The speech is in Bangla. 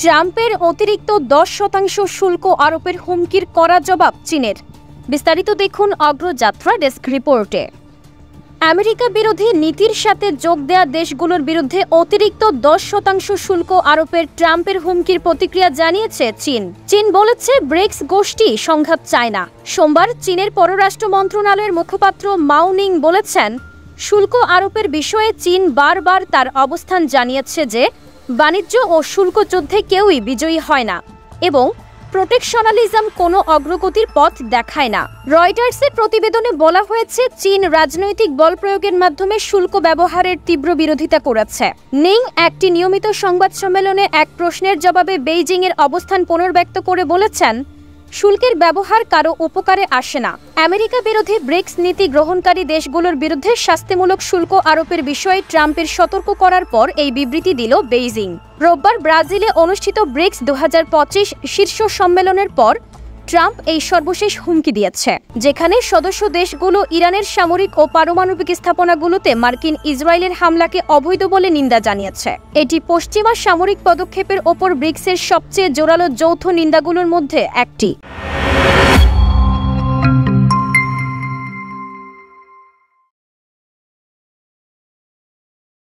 ট্রাম্পের অতিরিক্ত 10% শুল্ক আরোপের হুমকির কড়া জবাব চীনের। বিস্তারিত দেখুন অগ্রযাত্রা ডেস্ক রিপোর্টে। আমেরিকা বিরোধী নীতির সাথে যোগ দেয়া দেশগুলোর বিরুদ্ধে অতিরিক্ত 10% শুল্ক আরোপের ট্রাম্পের হুমকির প্রতিক্রিয়া জানিয়েছে চীন। চীন বলেছে ব্রিক্স গোষ্ঠী সংঘাত চায় না। সোমবার চীনের পররাষ্ট্র মন্ত্রণালয়ের মুখপাত্র মাও নিং বলেছেন, শুল্ক আরোপের বিষয়ে চীন বারবার তার অবস্থান জানিয়েছে যে বাণিজ্য ও শুল্ক যুদ্ধে কেউই বিজয়ী হয় না এবং প্রোটেকশনালিজম কোনো অগ্রগতির পথ দেখায় না। রয়টার্সের প্রতিবেদনে বলা হয়েছে, চীন রাজনৈতিক বল প্রয়োগের মাধ্যমে শুল্ক ব্যবহারের তীব্র বিরোধিতা করেছে। নিং একটি নিয়মিত সংবাদ সম্মেলনে এক প্রশ্নের জবাবে বেইজিংয়ের অবস্থান পুনর্ব্যক্ত করে বলেছেন, শুল্কের ব্যবহার কারো উপকারে আসে না। আমেরিকা বিরোধী ব্রিক্স নীতি গ্রহণকারী দেশগুলোর বিরুদ্ধে শাস্তিমূলক শুল্ক আরোপের বিষয়ে ট্রাম্পের সতর্ক করার পর এই বিবৃতি দিল বেইজিং। রোববার ব্রাজিলে অনুষ্ঠিত ব্রিক্স 2025 শীর্ষ সম্মেলনের পর ট্রাম্প এই সর্বশেষ হুমকি দিয়েছে, যেখানে সদস্য দেশগুলো ইরানের সামরিক ও পারমাণবিক স্থাপনাগুলোতে মার্কিন ইসরায়েলের হামলাকে অবৈধ বলে নিন্দা জানিয়েছে। এটি পশ্চিমা সামরিক পদক্ষেপের ওপর ব্রিক্সের সবচেয়ে জোরালো যৌথ নিন্দাগুলোর মধ্যে একটি।